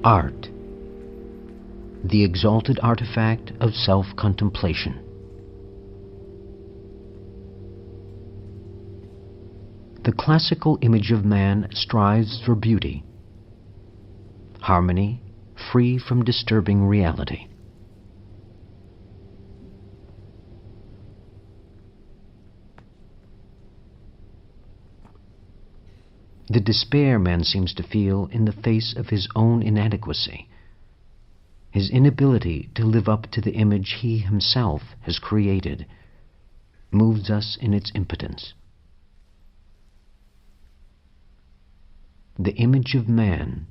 Art, the exalted artifact of self-contemplation. The classical image of man strives for beauty, harmony free from disturbing reality. The despair man seems to feel in the face of his own inadequacy, his inability to live up to the image he himself has created, moves us in its impotence. The image of man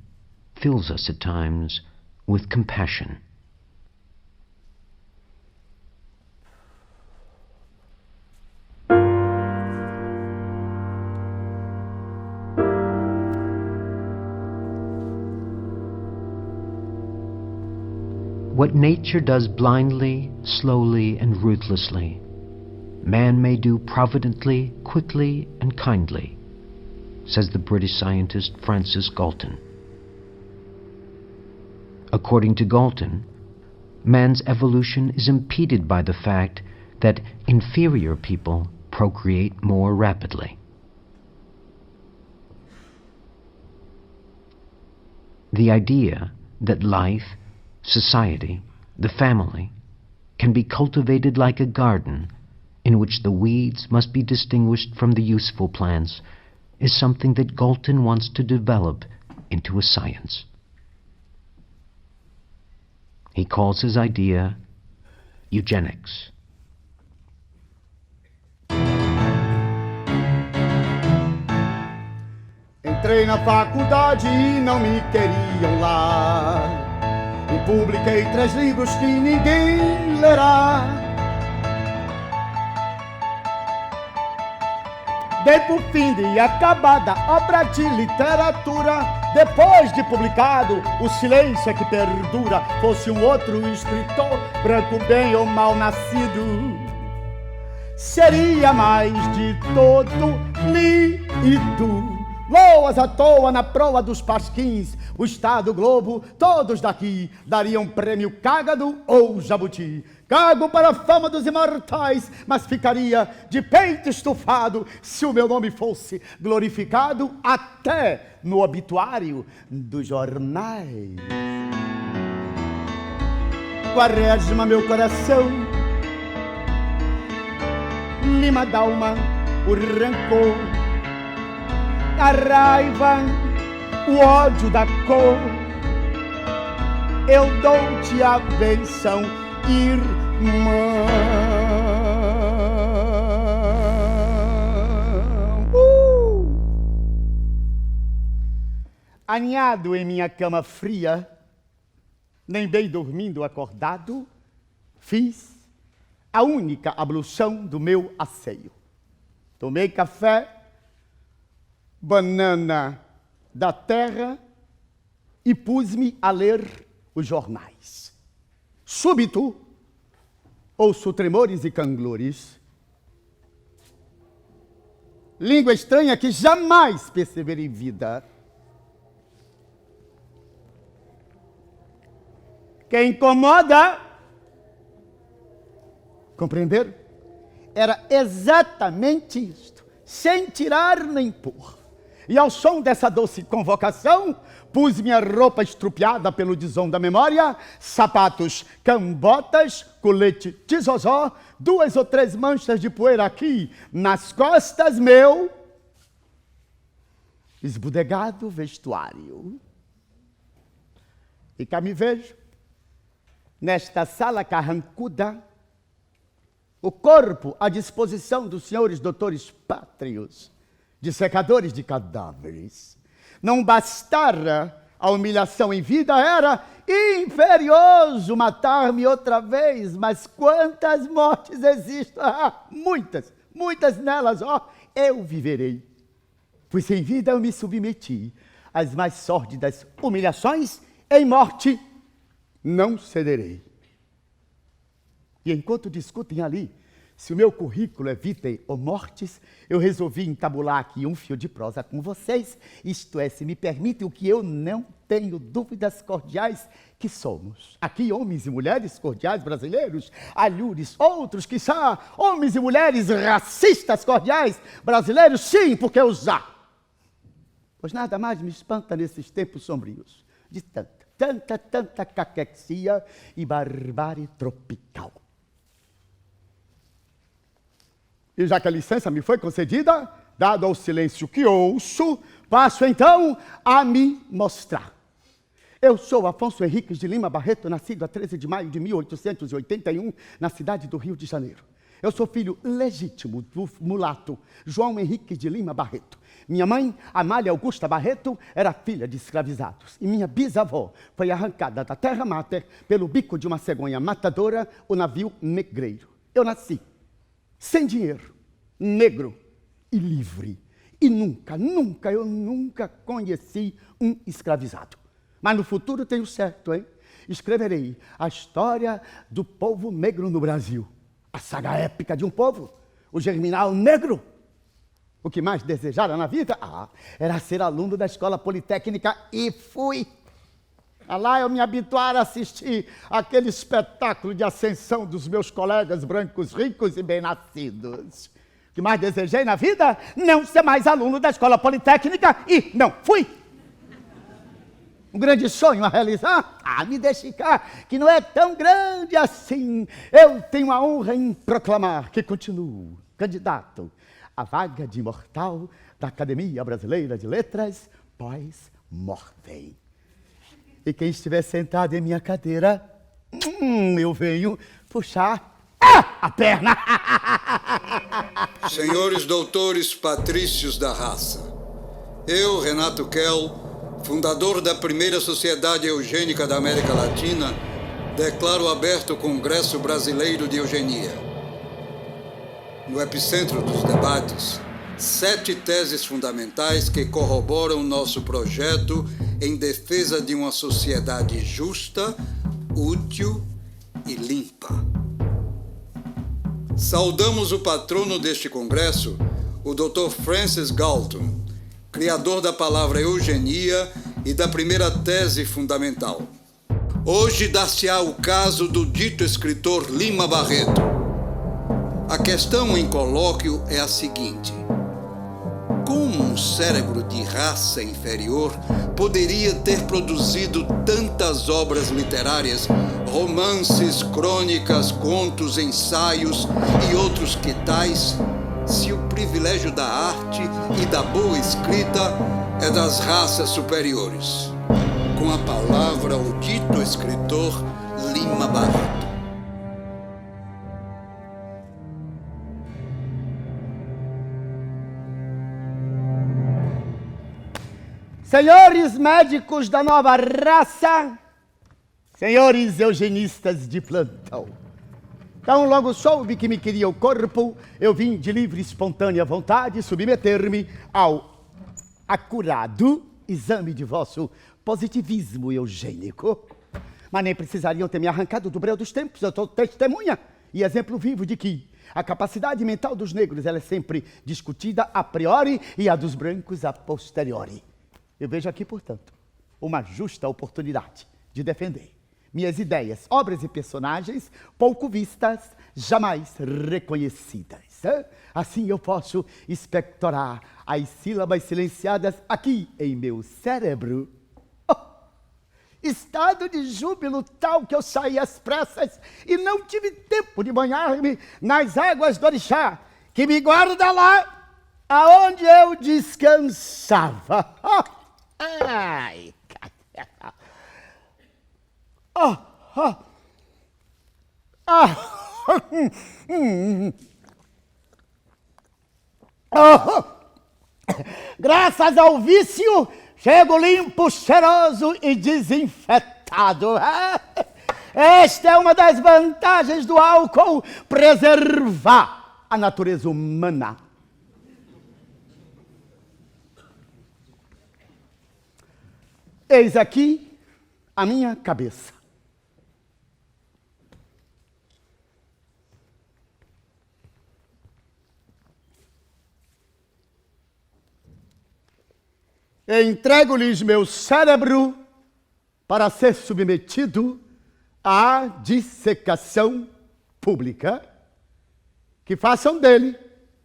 fills us at times with compassion. What nature does blindly, slowly, and ruthlessly, man may do providently, quickly, and kindly, says the British scientist Francis Galton. According to Galton, man's evolution is impeded by the fact that inferior people procreate more rapidly. The idea that life, society, the family, can be cultivated like a garden in which the weeds must be distinguished from the useful plants is something that Galton wants to develop into a science. He calls his idea eugenics. Entrei na faculdade e não me queriam lá. E publiquei 3 livros que ninguém lerá. Dei por fim de acabada obra de literatura. Depois de publicado, o silêncio é que perdura. Fosse um outro escritor, branco bem ou mal nascido, seria mais de todo lido. Loas à toa na proa dos pasquins, o Estado, o Globo, todos daqui dariam prêmio Cágado ou Jabuti. Cago para a fama dos imortais, mas ficaria de peito estufado se o meu nome fosse glorificado até no obituário dos jornais. Quaresma, meu coração, Lima Dalma, o rancor, a raiva, o ódio da cor. Eu dou-te a benção, irmão. Aninhado em minha cama fria, nem bem dormindo acordado, fiz a única ablução do meu asseio. Tomei café, banana da terra e pus-me a ler os jornais. Súbito, ouço tremores e canglores. Língua estranha que jamais perceberei em vida. Que incomoda. Compreenderam? Era exatamente isto, sem tirar nem pôr. E ao som dessa doce convocação, pus minha roupa estrupiada pelo desão da memória, sapatos cambotas, colete de zozó, 2 ou 3 manchas de poeira aqui nas costas, meu esbudegado vestuário. E cá me vejo, nesta sala carrancuda, o corpo à disposição dos senhores doutores pátrios, dissecadores de cadáveres. Não bastara a humilhação em vida, era imperioso matar-me outra vez, mas quantas mortes existem? Ah, muitas, muitas nelas, ó, eu viverei. Pois em vida eu me submeti às mais sórdidas humilhações, em morte não cederei. E enquanto discutem ali se o meu currículo é vitae ou mortis, eu resolvi entabular aqui um fio de prosa com vocês, isto é, se me permitem, o que eu não tenho dúvidas cordiais que somos. Aqui, homens e mulheres cordiais brasileiros, alhures, outros que são homens e mulheres racistas cordiais brasileiros, sim, porque os há. Pois nada mais me espanta nesses tempos sombrios, de tanta caquexia e barbárie tropical. E já que a licença me foi concedida, dado ao silêncio que ouço, passo então a me mostrar. Eu sou Afonso Henriques de Lima Barreto, nascido a 13 de maio de 1881, na cidade do Rio de Janeiro. Eu sou filho legítimo do mulato João Henrique de Lima Barreto. Minha mãe, Amália Augusta Barreto, era filha de escravizados. E minha bisavó foi arrancada da terra máter pelo bico de uma cegonha matadora, o navio negreiro. Eu nasci sem dinheiro, negro e livre. E eu nunca conheci um escravizado. Mas no futuro tenho certo, hein? Escreverei a história do povo negro no Brasil. A saga épica de um povo, o germinal negro. O que mais desejara na vida? Era ser aluno da Escola Politécnica e fui. Lá eu me habituara a assistir aquele espetáculo de ascensão dos meus colegas brancos ricos e bem-nascidos. O que mais desejei na vida? Não ser mais aluno da Escola Politécnica e não fui. Um grande sonho a realizar? Me deixe cá, que não é tão grande assim. Eu tenho a honra em proclamar que continuo candidato à vaga de imortal da Academia Brasileira de Letras pós-mortem. E quem estiver sentado em minha cadeira, eu venho puxar a perna. Senhores doutores patrícios da raça, eu, Renato Kell, fundador da primeira sociedade eugênica da América Latina, declaro aberto o Congresso Brasileiro de Eugenia. No epicentro dos debates, 7 teses fundamentais que corroboram nosso projeto em defesa de uma sociedade justa, útil e limpa. Saudamos o patrono deste congresso, o Dr. Francis Galton, criador da palavra eugenia e da primeira tese fundamental. Hoje dar-se-á o caso do dito escritor Lima Barreto. A questão em colóquio é a seguinte: como um cérebro de raça inferior poderia ter produzido tantas obras literárias, romances, crônicas, contos, ensaios e outros que tais, se o privilégio da arte e da boa escrita é das raças superiores? Com a palavra, o dito escritor Lima Barreto. Senhores médicos da nova raça, senhores eugenistas de plantão. Então, logo soube que me queria o corpo, eu vim de livre e espontânea vontade submeter-me ao acurado exame de vosso positivismo eugênico. Mas nem precisariam ter me arrancado do breu dos tempos, eu sou testemunha e exemplo vivo de que a capacidade mental dos negros ela é sempre discutida a priori e a dos brancos a posteriori. Eu vejo aqui, portanto, uma justa oportunidade de defender minhas ideias, obras e personagens pouco vistas, jamais reconhecidas. Assim eu posso expectorar as sílabas silenciadas aqui em meu cérebro. Estado de júbilo tal que eu saí às pressas e não tive tempo de banhar-me nas águas do orixá, que me guarda lá aonde eu descansava. Ai, graças ao vício, chego limpo, cheiroso e desinfetado. Esta é uma das vantagens do álcool, preservar a natureza humana. Eis aqui a minha cabeça. Entrego-lhes meu cérebro para ser submetido à dissecação pública, que façam dele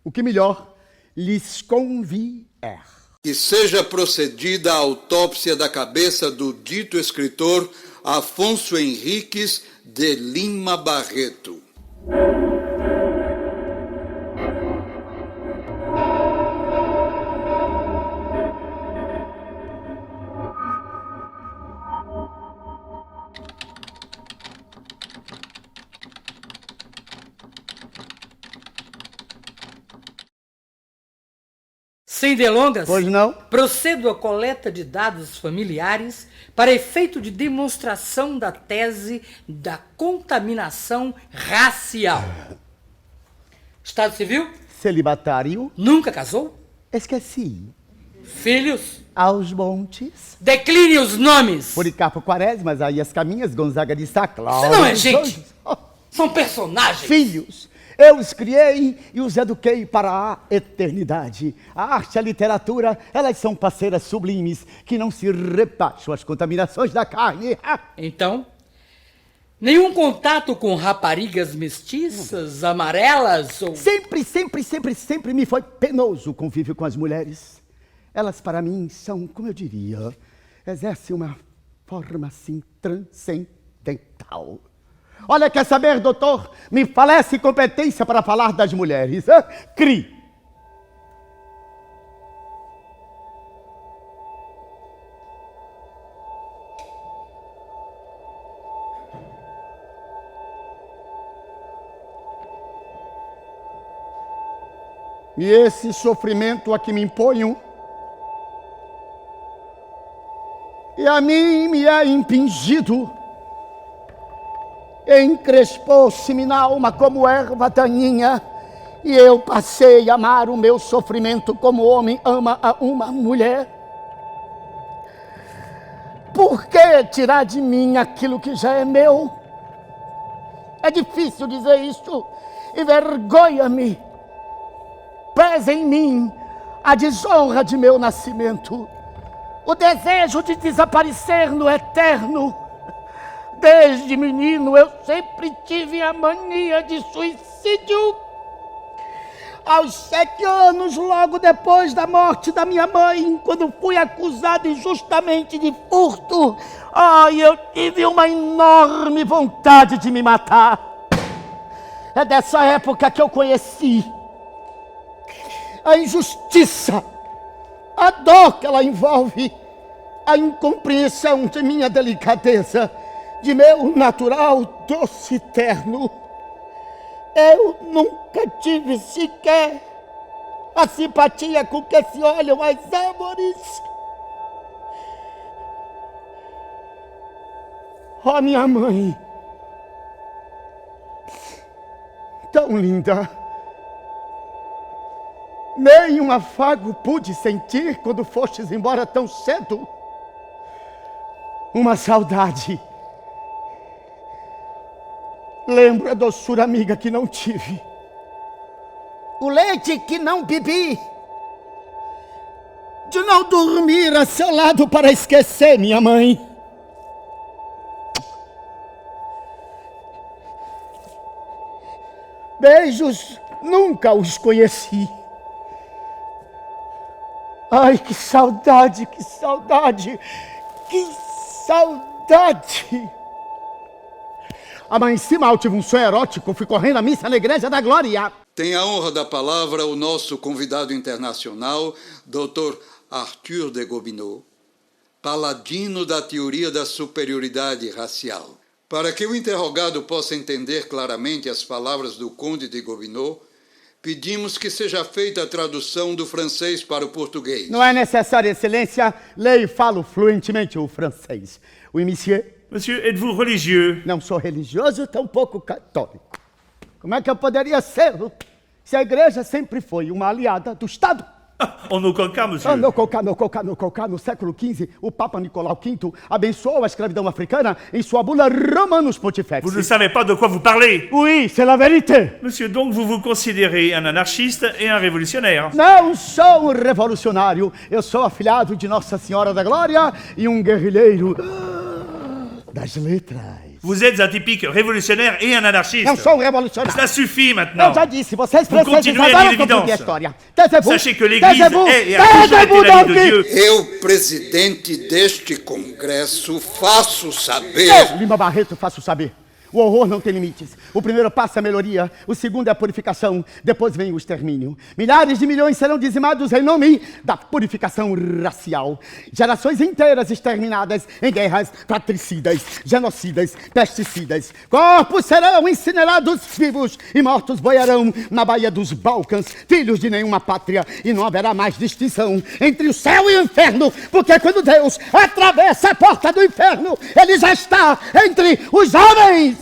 o que melhor lhes convier. Que seja procedida a autópsia da cabeça do dito escritor Afonso Henriques de Lima Barreto. Sem delongas, Pois não? procedo à coleta de dados familiares para efeito de demonstração da tese da contaminação racial. Estado civil? Celibatário, Nunca casou? esqueci. Filhos? Aos montes, Decline os nomes. Policarpo Quaresmas, Aias Caminhas, Gonzaga de Sá, Cláudio. Você não é gente. Oh, São personagens. filhos, eu os criei e os eduquei para a eternidade. A arte e a literatura, elas são parceiras sublimes que não se rebaixam às contaminações da carne. Então, nenhum contato com raparigas mestiças, amarelas ou... Sempre me foi penoso o convívio com as mulheres. Elas, para mim, são, como eu diria, exercem uma forma, assim, transcendental. Olha, quer saber, doutor? Me falece competência para falar das mulheres. Crie. E esse sofrimento a que me imponho, e a mim me é impingido, encrespou-se minha alma como erva daninha, e eu passei a amar o meu sofrimento como o homem ama a uma mulher. Por que tirar de mim aquilo que já é meu? É difícil dizer isto, e vergonha-me. Pesa em mim a desonra de meu nascimento, o desejo de desaparecer no eterno. Desde menino eu sempre tive a mania de suicídio. Aos 7 anos, logo depois da morte da minha mãe, quando fui acusado injustamente de furto, eu tive uma enorme vontade de me matar. É dessa época que eu conheci a injustiça, a dor que ela envolve, a incompreensão de minha delicadeza, de meu natural doce terno. Eu nunca tive sequer a simpatia com que se olham as árvores. Oh, minha mãe, tão linda, nem um afago pude sentir quando fostes embora tão cedo. Uma saudade. Lembro a doçura amiga que não tive, o leite que não bebi, de não dormir a seu lado para esquecer minha mãe. Beijos nunca os conheci. Ai, que saudade, que saudade, que saudade! Amanheci mal, tive um sonho erótico, fui correndo à missa na Igreja da Glória. Tem a honra da palavra o nosso convidado internacional, Dr. Arthur de Gobineau, paladino da teoria da superioridade racial. Para que o interrogado possa entender claramente as palavras do Conde de Gobineau, pedimos que seja feita a tradução do francês para o português. Não é necessário, excelência, leio e falo fluentemente o francês. Oui, monsieur. Monsieur, êtes-vous religieux? Não sou religioso, tampouco católico. Como é que eu poderia ser, se a igreja sempre foi uma aliada do Estado? En aucun cas, monsieur. No século XV, o Papa Nicolau V abençoou a escravidão africana em sua bula Romanus Pontifex. Vous ne savez pas de quoi vous parlez. Oui, c'est la vérité. Monsieur, donc vous vous considérez un anarchiste et un révolutionnaire. Não sou um revolucionário, eu sou afilhado de Nossa Senhora da Glória e um guerrilheiro das letras. Vous êtes un typique révolutionnaire et un anarchiste. Eu sou um revolucionário. Cela suffit maintenant. Eu já disse, vocês Vous franceses continuez à adoram dire confundir a l'évidence. história. Taisez-vous, Sachez que l'Église taisez-vous, est et a toujours été taisez-vous l'ami de donc. Dieu. Eu, presidente deste Congresso, faço saber. Eu, Lima Barreto, faço saber. O horror não tem limites. O primeiro passo é a melhoria, o segundo é a purificação, depois vem o extermínio. Milhares de milhões serão dizimados em nome da purificação racial. Gerações inteiras exterminadas em guerras fratricidas, genocidas, pesticidas. Corpos serão incinerados vivos e mortos boiarão na Baía dos Balcãs, filhos de nenhuma pátria, e não haverá mais distinção entre o céu e o inferno, porque quando Deus atravessa a porta do inferno, ele já está entre os homens.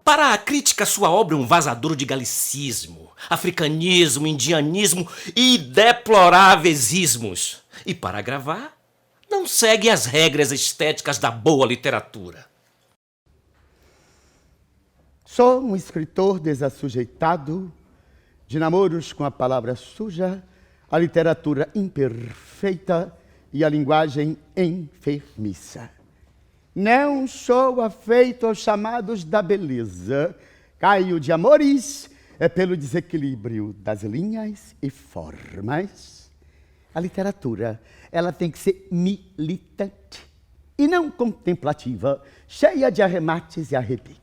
Para a crítica, sua obra é um vazador de galicismo, africanismo, indianismo e deploráveis ismos. E para gravar, não segue as regras estéticas da boa literatura. Sou um escritor desassujeitado, de namoros com a palavra suja, a literatura imperfeita e a linguagem enfermiça. Não sou afeito aos chamados da beleza. Caio de amores é pelo desequilíbrio das linhas e formas. A literatura, ela tem que ser militante e não contemplativa, cheia de arremates e arrepiques.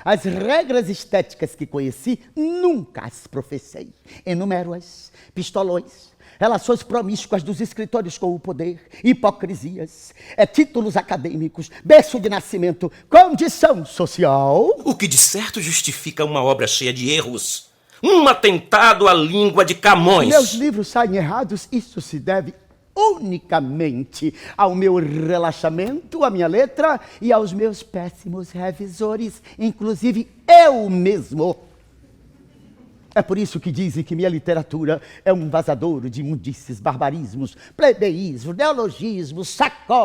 As regras estéticas que conheci, nunca as professei. Enumero-as, pistolões, relações promíscuas dos escritores com o poder, hipocrisias, títulos acadêmicos, berço de nascimento, condição social. O que de certo justifica uma obra cheia de erros. Um atentado à língua de Camões. Meus livros saem errados, isso se deve unicamente ao meu relaxamento, à minha letra e aos meus péssimos revisores, inclusive eu mesmo. É por isso que dizem que minha literatura é um vazadouro de imundícies, barbarismos, plebeísmos, neologismos,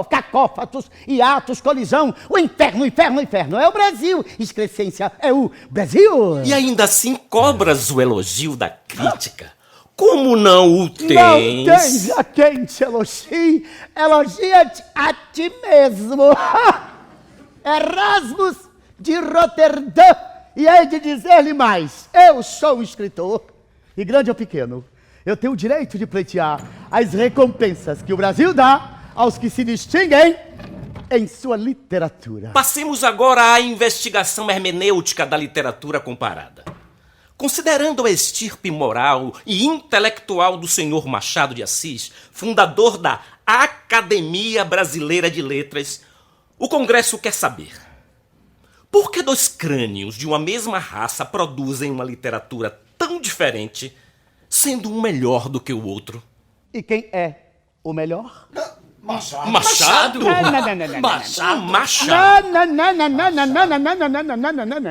cacófatos, hiatos, colisão, o inferno, inferno, inferno. É o Brasil, excrescência, é o Brasil. E ainda assim cobras o elogio da crítica. Como não o tens? Não tens a quem te elogie, elogia-te a ti mesmo. Erasmus de Roterdã. E hei de dizer-lhe mais, eu sou um escritor, e grande ou pequeno, eu tenho o direito de pleitear as recompensas que o Brasil dá aos que se distinguem em sua literatura. Passemos agora à investigação hermenêutica da literatura comparada. Considerando a estirpe moral e intelectual do senhor Machado de Assis, fundador da Academia Brasileira de Letras, o Congresso quer saber: por que dois crânios de uma mesma raça produzem uma literatura tão diferente, sendo um melhor do que o outro? E quem é o melhor? Machado? Machado? Machado.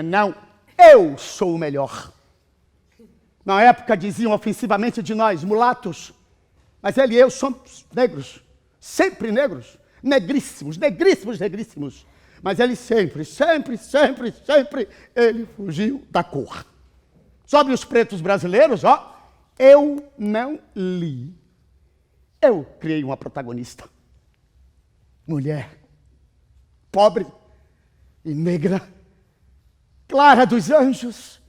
Não. Eu sou o melhor. Na época diziam ofensivamente de nós, mulatos. Mas ele e eu somos negros. Sempre negros. Negríssimos, negríssimos, negríssimos. Mas ele sempre, ele fugiu da cor. Sobre os pretos brasileiros, eu não li. Eu criei uma protagonista. Mulher, pobre e negra, clara dos anjos,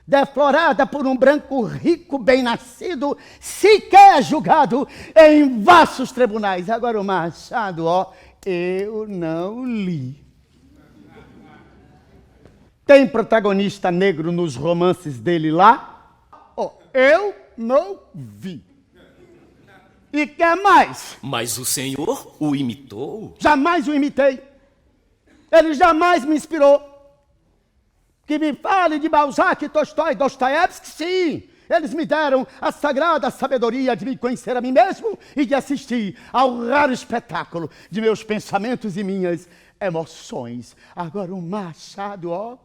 deflorada por um branco rico, bem-nascido, sequer julgado em vastos tribunais. Agora o Machado, eu não li. Tem protagonista negro nos romances dele lá? Eu não vi. E quer mais? Mas o senhor o imitou? Jamais o imitei. Ele jamais me inspirou. Que me fale de Balzac, Tolstói, Dostoiévski, sim. Eles me deram a sagrada sabedoria de me conhecer a mim mesmo e de assistir ao raro espetáculo de meus pensamentos e minhas emoções. Agora o Machado,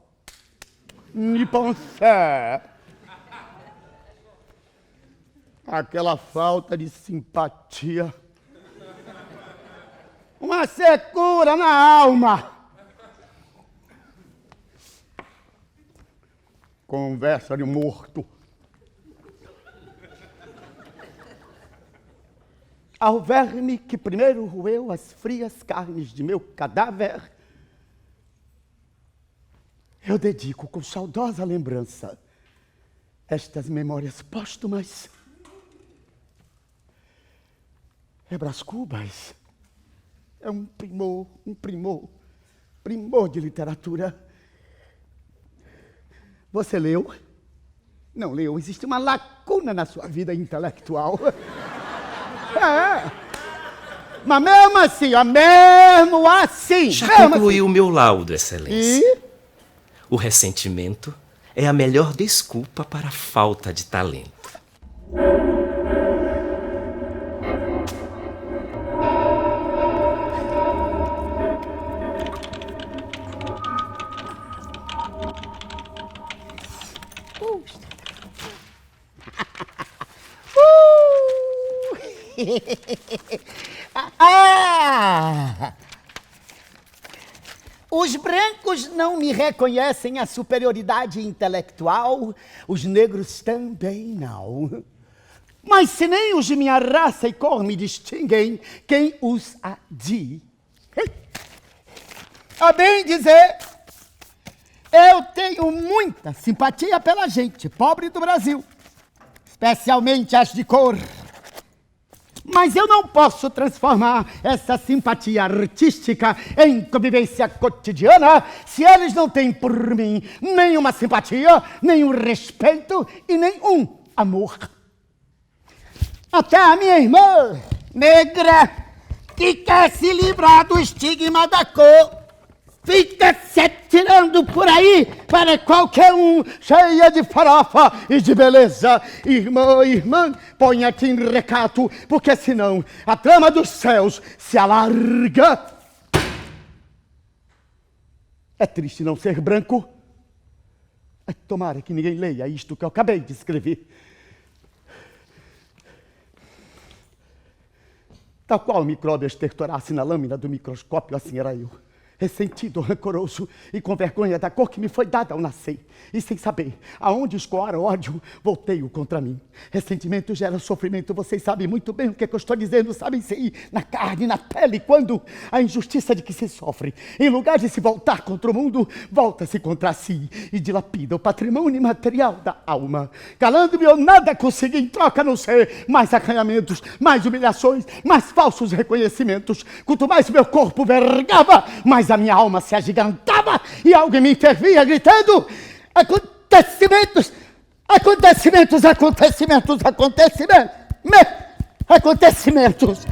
me pensé. Aquela falta de simpatia. Uma secura na alma. conversa de morto. Ao verme que primeiro roeu as frias carnes de meu cadáver, eu dedico com saudosa lembrança estas memórias póstumas. É Brás Cubas. É um primor de literatura. Você leu? Não leu. Existe uma lacuna na sua vida intelectual. É. Mas mesmo assim... Já concluí o meu laudo, Excelência. E? O ressentimento é a melhor desculpa para a falta de talento. Os brancos não me reconhecem a superioridade intelectual, os negros também não. Mas se nem os de minha raça e cor me distinguem, quem os há de? A bem dizer, eu tenho muita simpatia pela gente pobre do Brasil, especialmente as de cor. Mas eu não posso transformar essa simpatia artística em convivência cotidiana se eles não têm por mim nenhuma simpatia, nenhum respeito e nenhum amor. Até a minha irmã negra, que quer se livrar do estigma da cor, fica se atirando por aí para qualquer um, cheia de farofa e de beleza. Irmã, ponha-te em recato, porque senão a trama dos céus se alarga. É triste não ser branco. Tomara que ninguém leia isto que eu acabei de escrever. Tal qual o micróbio estertorasse na lâmina do microscópio, assim era eu. Ressentido, rancoroso e com vergonha da cor que me foi dada ao nascer. E sem saber aonde escoar ódio, voltei-o contra mim. Ressentimento gera sofrimento, vocês sabem muito bem o que eu estou dizendo, sabem se na carne, na pele, quando a injustiça de que se sofre, em lugar de se voltar contra o mundo, volta-se contra si e dilapida o patrimônio material da alma. Calando-me eu nada consegui em troca a não ser mais acanhamentos, mais humilhações, mais falsos reconhecimentos. Quanto mais meu corpo vergava, mais a minha alma se agigantava e algo em mim fervia, gritando: acontecimentos, acontecimentos, acontecimentos, acontecimentos.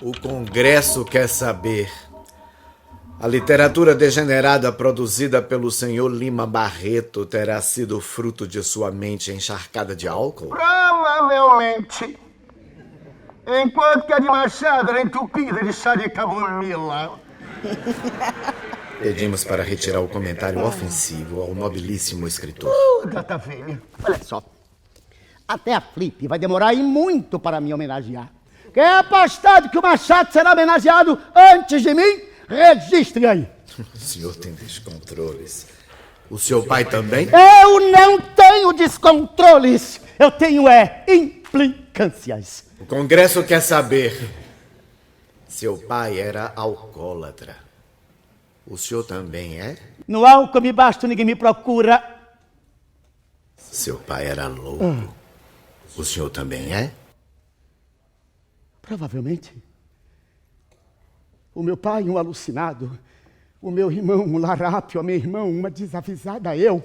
O Congresso quer saber. A literatura degenerada produzida pelo senhor Lima Barreto terá sido fruto de sua mente encharcada de álcool? Provavelmente. Enquanto que a de Machado era entupida de chá de camomila. Pedimos para retirar o comentário ofensivo ao nobilíssimo escritor. Gata velha. Olha só. Até a Flip vai demorar aí muito para me homenagear. Quem é apostado que o Machado será homenageado antes de mim, registre aí. O senhor tem descontroles. O seu pai também? Eu não tenho descontroles. Eu tenho implicâncias. O Congresso quer saber. Seu pai era alcoólatra. O senhor também é? No álcool me basta, ninguém me procura. Seu pai era louco. O senhor também é? Provavelmente. O meu pai, um alucinado. O meu irmão, um larápio. A minha irmã, uma desavisada. Eu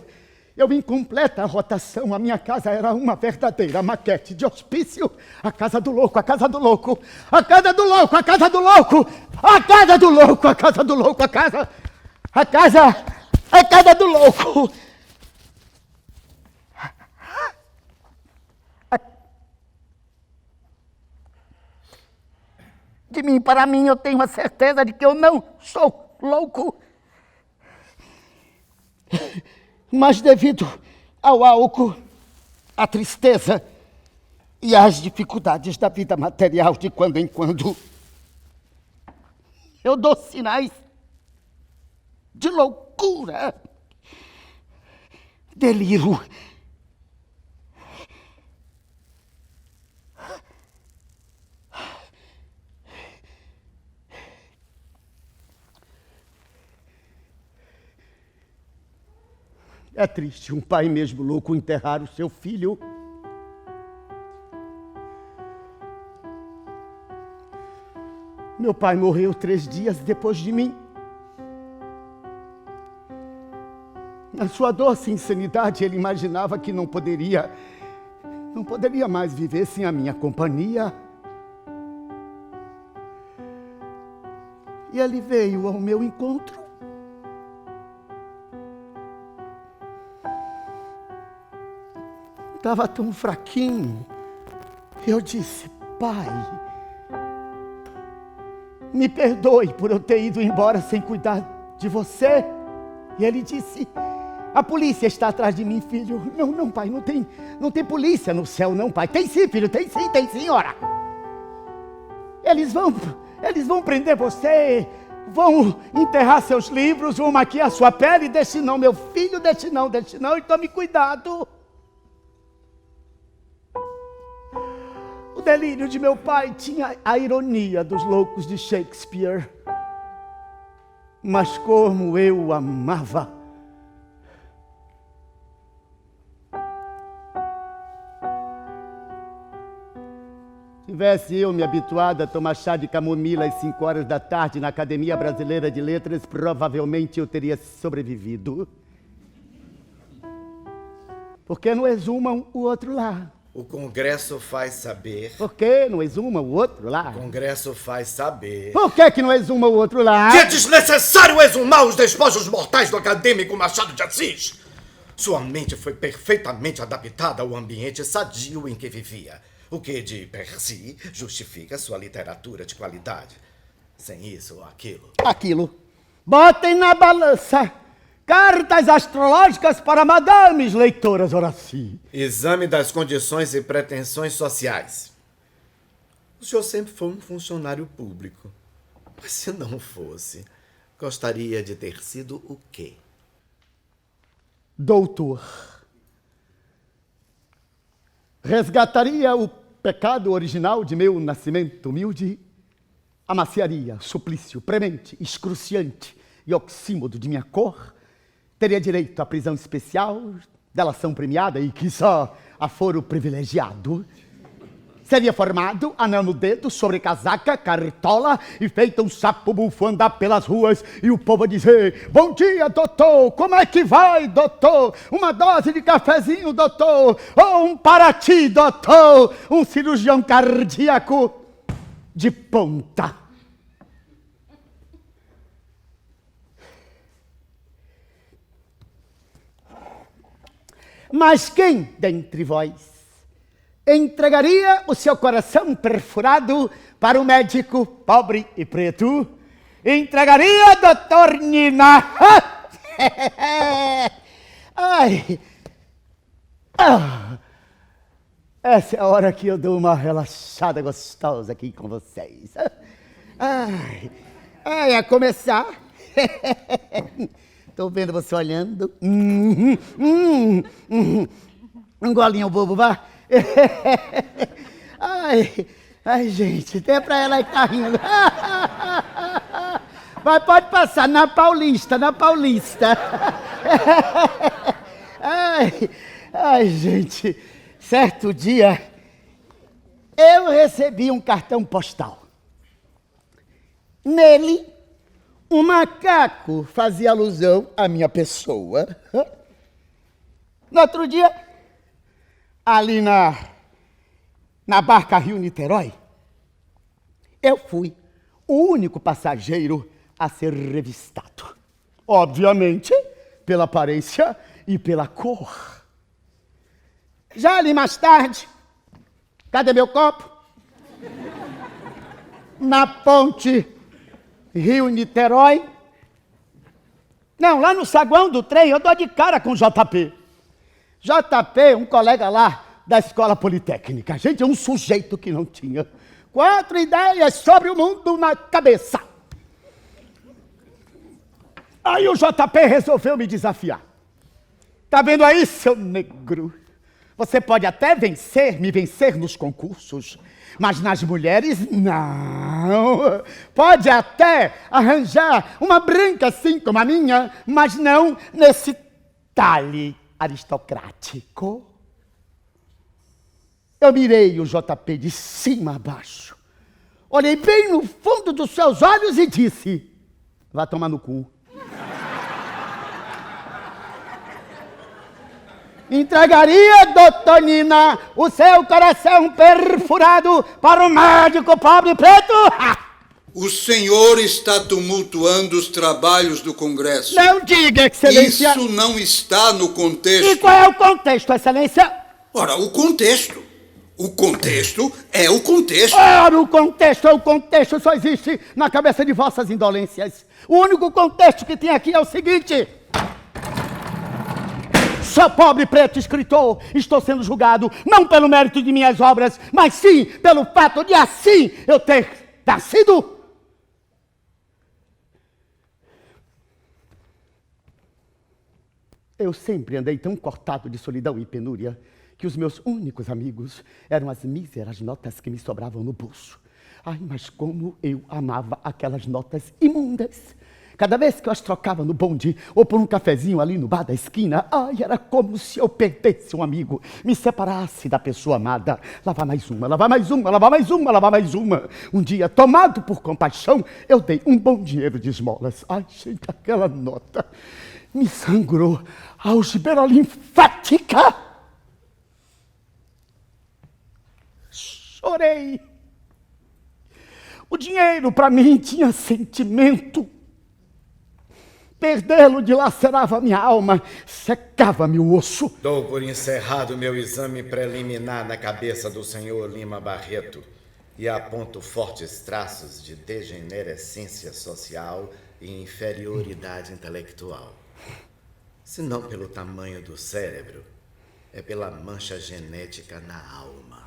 em completa rotação. A minha casa era uma verdadeira maquete de hospício. A casa do louco, a casa do louco. A casa do louco, a casa do louco. A casa do louco, a casa do louco. A casa do louco. De mim para mim, eu tenho a certeza de que eu não sou louco. Mas devido ao álcool, à tristeza e às dificuldades da vida material de quando em quando, eu dou sinais de loucura, delírio. É triste um pai mesmo louco enterrar o seu filho. Meu pai morreu 3 dias depois de mim. Na sua doce insanidade, ele imaginava que não poderia mais viver sem a minha companhia. E ele veio ao meu encontro. Estava tão fraquinho. Eu disse: pai, me perdoe por eu ter ido embora sem cuidar de você. E ele disse: a polícia está atrás de mim, filho. Não, pai, não tem polícia no céu, não, pai. Tem sim, filho, tem sim, ora. Eles vão prender você, vão enterrar seus livros, vão maquiar sua pele. Deixe não, meu filho, deixe não, e tome cuidado. O delírio de meu pai tinha a ironia dos loucos de Shakespeare. Mas como eu o amava. Tivesse eu me habituado a tomar chá de camomila às 5 horas da tarde na Academia Brasileira de Letras, provavelmente eu teria sobrevivido. Por que não exumam o outro lá? O Congresso faz saber. Por que não exuma o outro lá? O Congresso faz saber. Por que não exuma o outro lá? Que é desnecessário exumar os despojos mortais do acadêmico Machado de Assis. Sua mente foi perfeitamente adaptada ao ambiente sadio em que vivia, o que, de per si, justifica sua literatura de qualidade. Sem isso ou aquilo. Botem na balança cartas astrológicas para madames leitoras Horaci. Exame das condições e pretensões sociais. O senhor sempre foi um funcionário público. Mas se não fosse, gostaria de ter sido o quê? Doutor. Resgataria o pecado original de meu nascimento humilde, amaciaria, suplício, premente, excruciante e oxímodo de minha cor, teria direito à prisão especial, delação premiada e, quiçá, a foro privilegiado. Seria formado, anel no dedo, sobre casaca, cartola e feito um sapo bufo andar pelas ruas e o povo a dizer: bom dia, doutor, como é que vai, doutor? Uma dose de cafezinho, doutor? Ou um Paraty, doutor? Um cirurgião cardíaco de ponta. Mas quem dentre vós entregaria o seu coração perfurado para o médico pobre e preto? Entregaria, doutor Nina? Ai. Essa é a hora que eu dou uma relaxada gostosa aqui com vocês. Ai, a começar. Estou vendo você olhando. Um golinho bobo, vá. Ai, gente, até pra ela que tá rindo. Mas pode passar, na Paulista. Ai, gente, certo dia, eu recebi um cartão postal. Nele, um macaco fazia alusão à minha pessoa. No outro dia, ali na barca Rio-Niterói, eu fui o único passageiro a ser revistado. Obviamente, pela aparência e pela cor. Já ali mais tarde, cadê meu copo? na ponte Rio-Niterói. Não, lá no saguão do trem eu dou de cara com o JP. JP, um colega lá da Escola Politécnica. Gente, é um sujeito que não tinha 4 ideias sobre o mundo na cabeça. Aí o JP resolveu me desafiar. Tá vendo aí, seu negro? Você pode até me vencer nos concursos, mas nas mulheres, não. Pode até arranjar uma branca assim como a minha, mas não nesse talhe aristocrático. Eu mirei o JP de cima a baixo. Olhei bem no fundo dos seus olhos e disse: vá tomar no cu. Entregaria, doutor Nina, o seu coração perfurado para o médico pobre preto? O senhor está tumultuando os trabalhos do Congresso. Não diga, excelência. Isso não está no contexto. E qual é o contexto, excelência? Ora, o contexto. O contexto é o contexto. Ora, o contexto só existe na cabeça de vossas indolências. O único contexto que tem aqui é o seguinte: sou pobre preto escritor, estou sendo julgado não pelo mérito de minhas obras, mas sim pelo fato de assim eu ter nascido. Eu sempre andei tão cortado de solidão e penúria que os meus únicos amigos eram as míseras notas que me sobravam no bolso. Ai, mas como eu amava aquelas notas imundas. Cada vez que eu as trocava no bonde ou por um cafezinho ali no bar da esquina, ai, era como se eu perdesse um amigo, me separasse da pessoa amada. Lá vai mais uma, lá vai mais uma, lá vai mais uma, lá vai mais uma. Um dia, tomado por compaixão, eu dei um bom dinheiro de esmolas. Ai, gente, aquela nota me sangrou a algibeira linfática. Chorei. O dinheiro para mim tinha sentimento. Perdê-lo dilacerava minha alma, secava-me o osso. Dou por encerrado meu exame preliminar na cabeça do senhor Lima Barreto e aponto fortes traços de degenerescência social e inferioridade intelectual. Se não pelo tamanho do cérebro, é pela mancha genética na alma.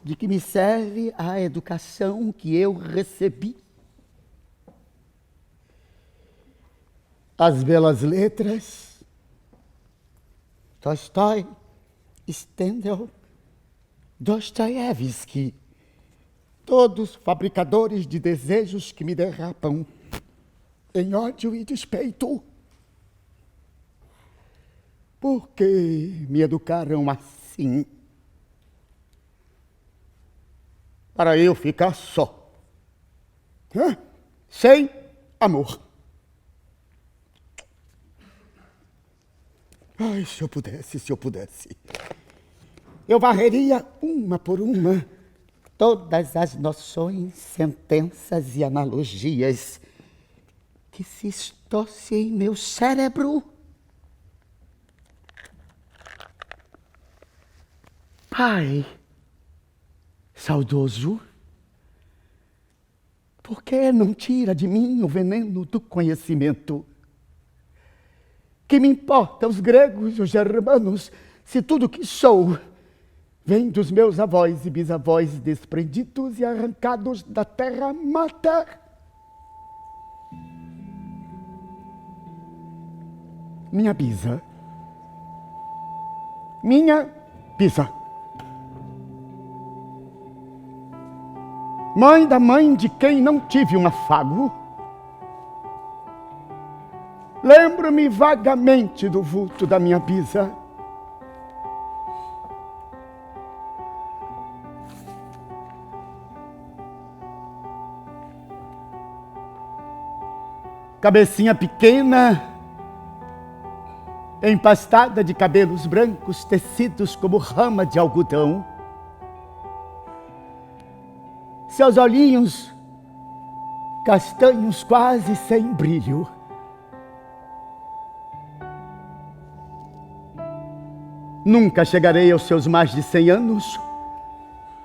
De que me serve a educação que eu recebi? As belas letras, Tolstói, Stendhal, Dostoiévski, todos fabricadores de desejos que me derrapam em ódio e despeito. Por que me educaram assim? Para eu ficar só, sem amor. Ai, se eu pudesse. Eu varreria uma por uma todas as noções, sentenças e analogias que se estossem em meu cérebro. Pai saudoso, por que não tira de mim o veneno do conhecimento? Que me importa os gregos e os germanos, se tudo que sou vem dos meus avós e bisavós desprendidos e arrancados da terra mata? Minha bisa. Mãe da mãe de quem não tive um afago. Lembro-me vagamente do vulto da minha bisa. cabecinha pequena, empastada de cabelos brancos tecidos como rama de algodão. Seus olhinhos castanhos quase sem brilho. Nunca chegarei aos seus mais de 100 anos.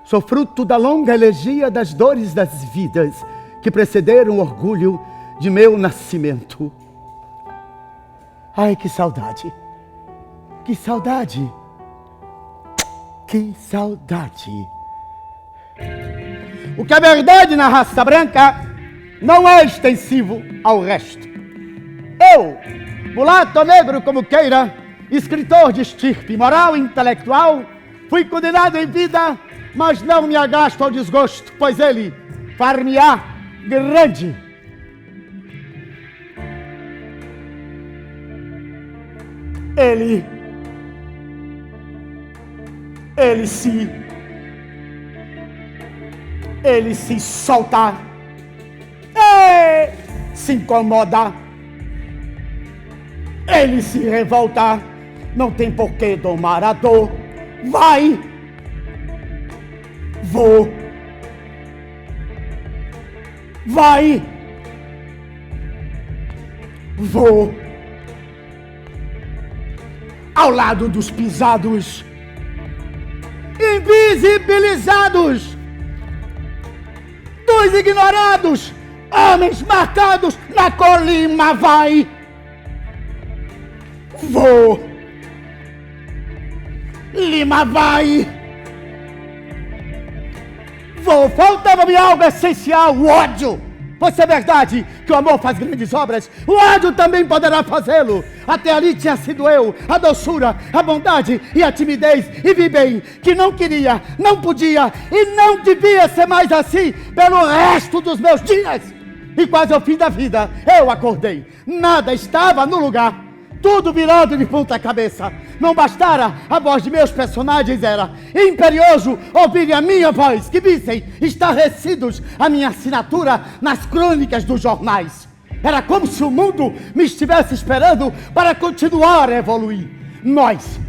Sou fruto da longa elegia das dores das vidas que precederam o orgulho de meu nascimento. Ai, que saudade! Que saudade! Que saudade! O que é verdade na raça branca não é extensivo ao resto. Eu, mulato negro como queira, escritor de estirpe moral e intelectual, fui condenado em vida, mas não me agasto ao desgosto, pois ele far-me-á grande. Ele se solta, se incomoda, ele se revolta, não tem por que domar a dor. Vai, vou, vai, vou, ao lado dos pisados, invisibilizados, dos ignorados, homens marcados na colina. Vai, vou, Lima, vai, vou. Faltava-me algo essencial: o ódio. Pois é verdade que o amor faz grandes obras, o ódio também poderá fazê-lo. Até ali tinha sido eu, a doçura, a bondade e a timidez, e vi bem que não queria, não podia e não devia ser mais assim pelo resto dos meus dias. E quase ao fim da vida eu acordei, nada estava no lugar, tudo virado de ponta cabeça. Não bastara a voz de meus personagens, era imperioso ouvirem a minha voz, que vissem estarrecidos a minha assinatura nas crônicas dos jornais. Era como se o mundo me estivesse esperando para continuar a evoluir. Nós,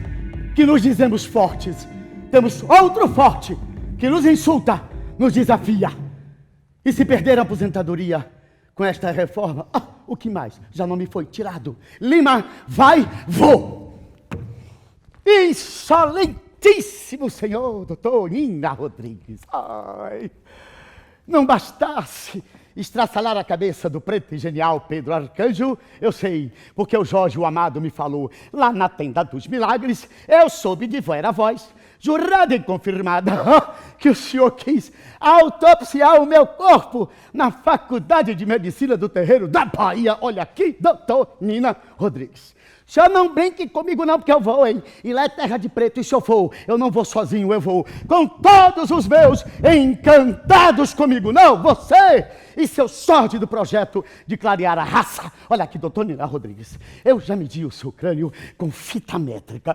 que nos dizemos fortes, temos outro forte que nos insulta, nos desafia. E se perder a aposentadoria com esta reforma, o que mais? Já não me foi tirado. Lima, vai, vou. Excelentíssimo senhor doutor Nina Rodrigues. Ai, não bastasse estraçalhar a cabeça do preto e genial Pedro Arcanjo, eu sei, porque o Jorge o Amado me falou lá na tenda dos milagres, eu soube de vera voz, jurada e confirmada, que o senhor quis autopsiar o meu corpo na Faculdade de Medicina do Terreiro da Bahia. Olha aqui, doutor Nina Rodrigues. O senhor não brinque comigo não, porque eu vou, hein? E lá é terra de preto, e se eu for, eu não vou sozinho, eu vou com todos os meus encantados comigo. Não, você e seu sórdido projeto de clarear a raça. Olha aqui, doutor Nina Rodrigues, eu já medi o seu crânio com fita métrica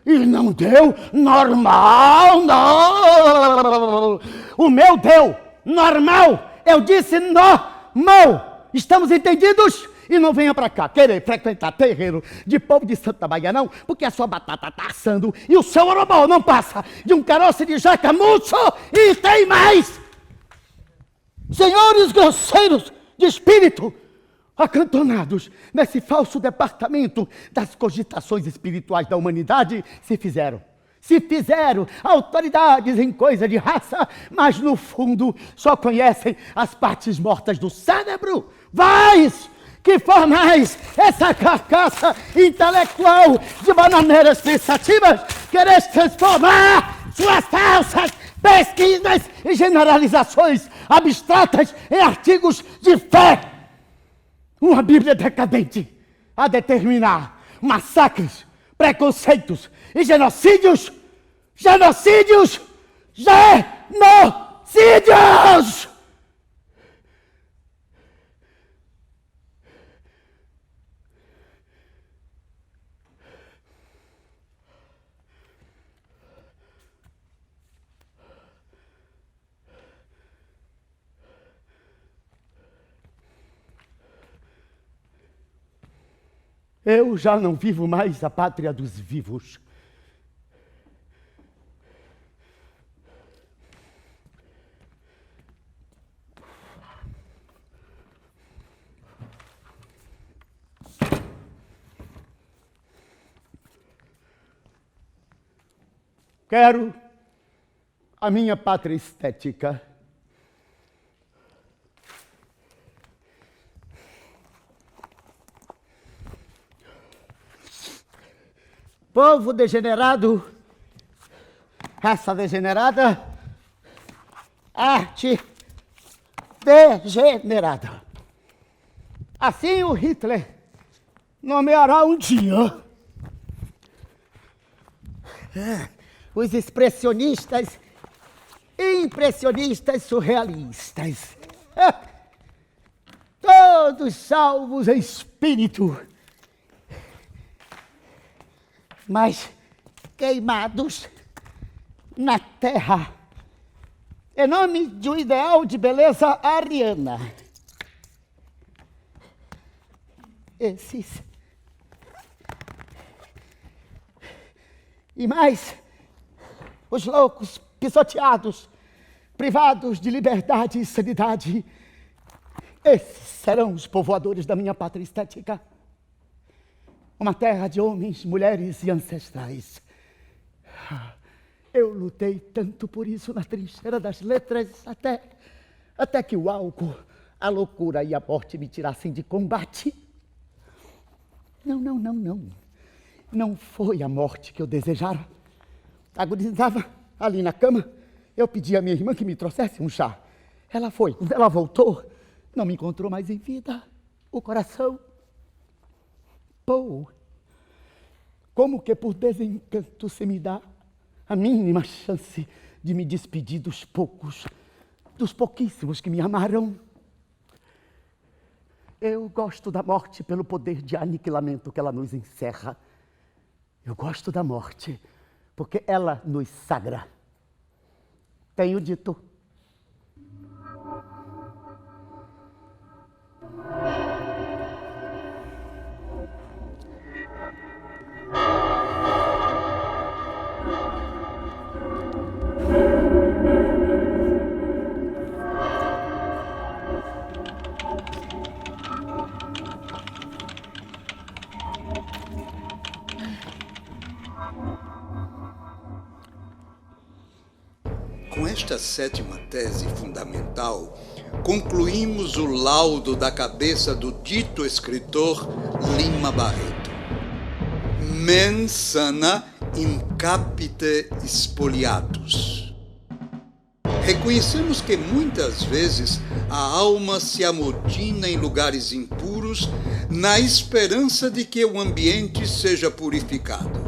e não deu normal, não. O meu deu normal, eu disse normal. Estamos entendidos? E não venha pra cá querer frequentar terreiro de povo de Santa Bahia, não, porque a sua batata tá assando e o seu orobó não passa de um caroço de jaca murcho. E tem mais! Senhores grosseiros de espírito, acantonados nesse falso departamento das cogitações espirituais da humanidade, se fizeram autoridades em coisa de raça, mas no fundo só conhecem as partes mortas do cérebro. Vais! Que formais essa carcaça intelectual de bananeiras pensativas, quereis transformar suas falsas pesquisas e generalizações abstratas em artigos de fé. Uma Bíblia decadente a determinar massacres, preconceitos e genocídios. Genocídios! Genocídios! Eu já não vivo mais a pátria dos vivos. Quero a minha pátria estética. Povo degenerado, raça degenerada, arte degenerada. Assim o Hitler nomeará um dia os expressionistas, impressionistas, surrealistas. Todos salvos em espírito, mas queimados na terra, em nome de um ideal de beleza ariana. Esses e mais os loucos pisoteados, privados de liberdade e sanidade, esses serão os povoadores da minha pátria estética. Uma terra de homens, mulheres e ancestrais. Eu lutei tanto por isso na trincheira das letras, até que o álcool, a loucura e a morte me tirassem de combate. Não. Não foi a morte que eu desejara. Agonizava ali na cama. Eu pedi à minha irmã que me trouxesse um chá. Ela foi. Quando ela voltou, não me encontrou mais em vida. O coração... Pô, como que por desencanto se me dá a mínima chance de me despedir dos pouquíssimos que me amaram? Eu gosto da morte pelo poder de aniquilamento que ela nos encerra. Eu gosto da morte porque ela nos sagra. Tenho dito. Com esta sétima tese fundamental, concluímos o laudo da cabeça do dito escritor Lima Barreto. Mens sana in capite spoliatus. Reconhecemos que muitas vezes a alma se amotina em lugares impuros na esperança de que o ambiente seja purificado.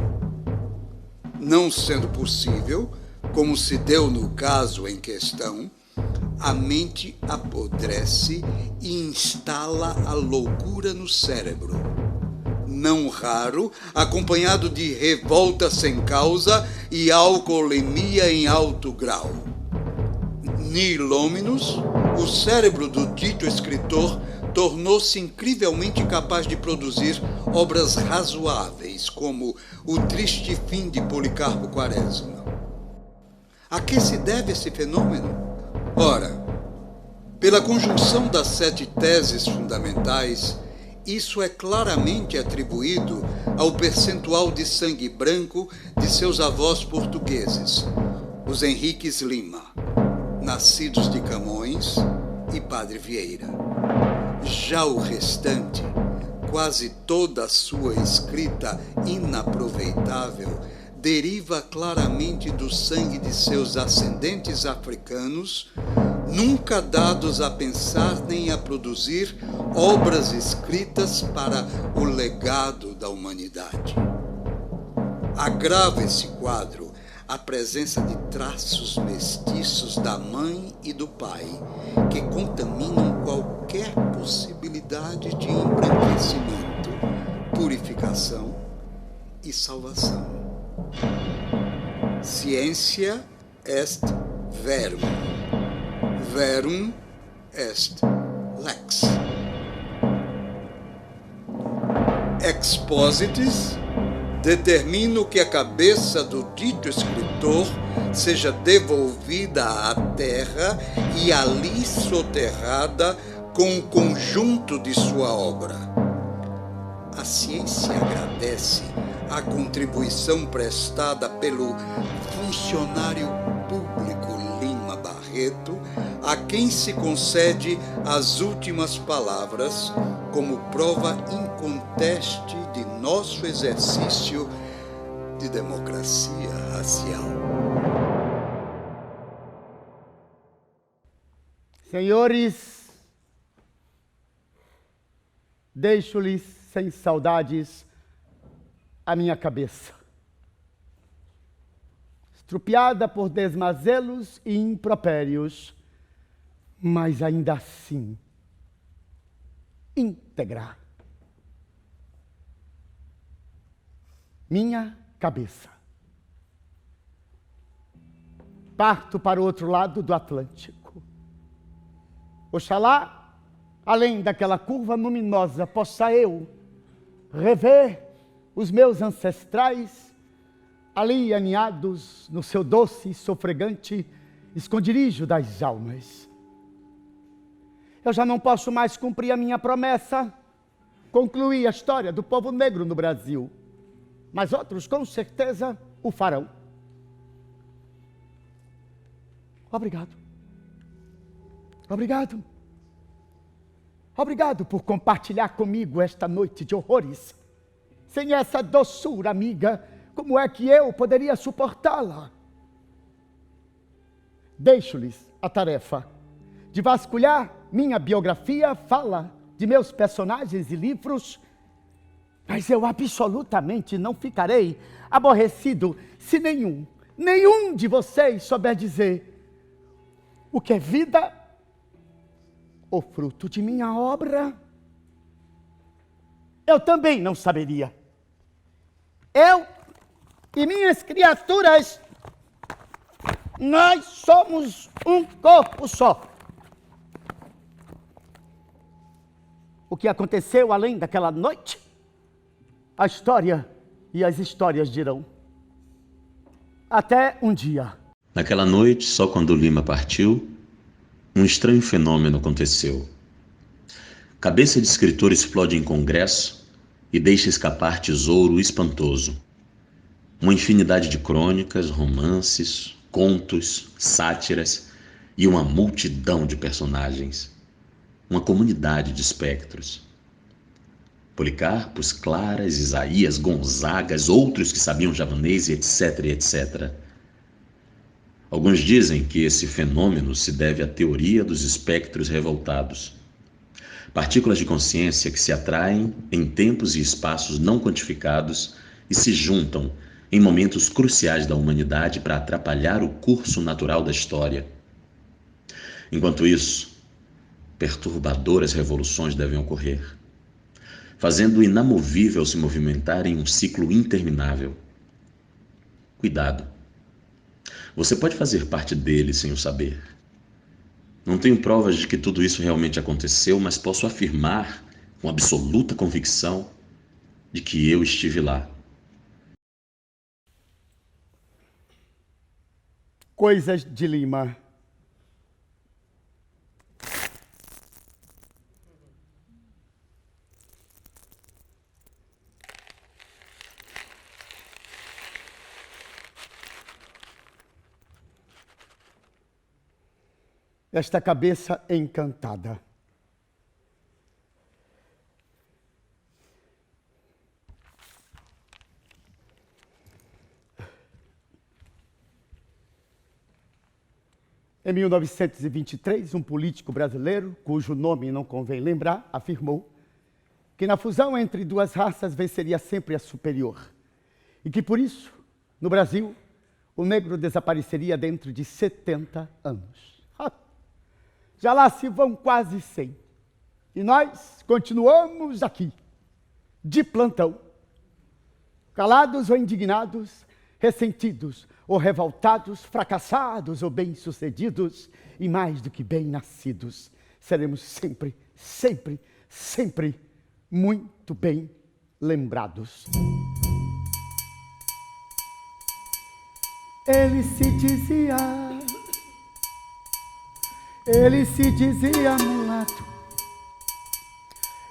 Não sendo possível, como se deu no caso em questão, a mente apodrece e instala a loucura no cérebro, não raro acompanhado de revolta sem causa e alcoolemia em alto grau. Nihil hominus, o cérebro do dito escritor tornou-se incrivelmente capaz de produzir obras razoáveis, como O Triste Fim de Policarpo Quaresma. A que se deve esse fenômeno? Ora, pela conjunção das 7 teses fundamentais, isso é claramente atribuído ao percentual de sangue branco de seus avós portugueses, os Henriques Lima, nascidos de Camões e Padre Vieira. Já o restante, quase toda a sua escrita inaproveitável, deriva claramente do sangue de seus ascendentes africanos, nunca dados a pensar nem a produzir obras escritas para o legado da humanidade. Agrava esse quadro a presença de traços mestiços da mãe e do pai, que contaminam qualquer possibilidade de embranquecimento, purificação e salvação. Scientia est verum, verum est lex. expositis, determino que a cabeça do dito escritor seja devolvida à terra e ali soterrada com o conjunto de sua obra. A ciência agradece a contribuição prestada pelo funcionário público Lima Barreto, a quem se concede as últimas palavras como prova inconteste de nosso exercício de democracia racial. Senhores, deixo-lhes sem saudades a minha cabeça, estrupiada por desmazelos e impropérios, mas ainda assim íntegra. Minha cabeça. Parto para o outro lado do Atlântico. Oxalá, além daquela curva luminosa, possa eu rever os meus ancestrais ali aninhados no seu doce e sofregante esconderijo das almas. Eu já não posso mais cumprir a minha promessa, concluir a história do povo negro no Brasil, mas outros com certeza o farão. Obrigado. Obrigado. Obrigado por compartilhar comigo esta noite de horrores. Sem essa doçura, amiga, como é que eu poderia suportá-la? Deixo-lhes a tarefa de vasculhar minha biografia, fala de meus personagens e livros, mas eu absolutamente não ficarei aborrecido se nenhum de vocês souber dizer o que é vida, o fruto de minha obra. Eu também não saberia. Eu e minhas criaturas, nós somos um corpo só. O que aconteceu além daquela noite, a história e as histórias dirão. Até um dia. Naquela noite, só quando Lima partiu, um estranho fenômeno aconteceu. Cabeça de escritor explode em congresso e deixa escapar tesouro espantoso. Uma infinidade de crônicas, romances, contos, sátiras e uma multidão de personagens. Uma comunidade de espectros. Policarpos, Claras, Isaías, Gonzagas, outros que sabiam javanês e etc, etc. Alguns dizem que esse fenômeno se deve à teoria dos espectros revoltados. Partículas de consciência que se atraem em tempos e espaços não quantificados e se juntam em momentos cruciais da humanidade para atrapalhar o curso natural da história. Enquanto isso, perturbadoras revoluções devem ocorrer, fazendo o inamovível se movimentar em um ciclo interminável. Cuidado. Você pode fazer parte dele sem o saber. Não tenho provas de que tudo isso realmente aconteceu, mas posso afirmar com absoluta convicção de que eu estive lá. Coisas de Lima. Esta cabeça encantada. Em 1923, um político brasileiro, cujo nome não convém lembrar, afirmou que na fusão entre duas raças venceria sempre a superior e que, por isso, no Brasil, o negro desapareceria dentro de 70 anos. Já lá se vão quase 100. E nós continuamos aqui, de plantão, calados ou indignados, ressentidos ou revoltados, fracassados ou bem-sucedidos, e mais do que bem-nascidos, seremos sempre, sempre, sempre muito bem lembrados. Ele se dizia mulato,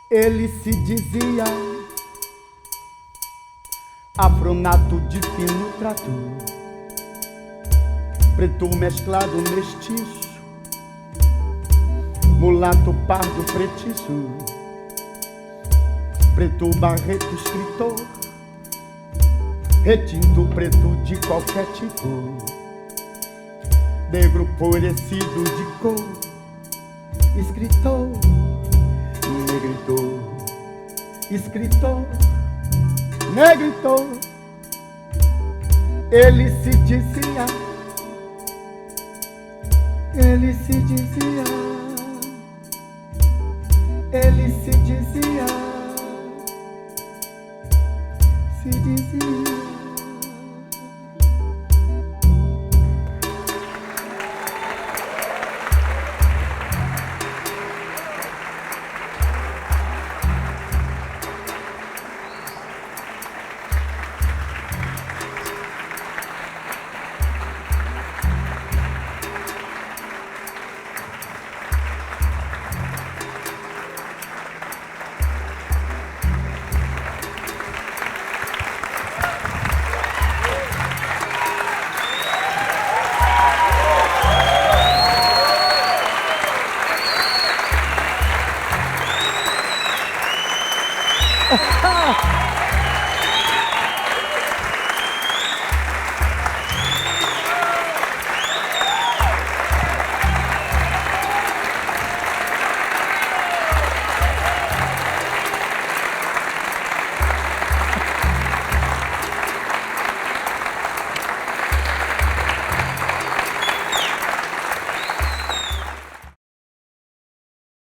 ele se dizia afronato de fino trato, preto mesclado mestiço, mulato pardo pretiço, preto barreto escritor, retinto preto de qualquer tipo, negro florescido de cor, escritor, negrito, escritor, negrito. Ele se dizia, ele se dizia, ele se dizia, se dizia.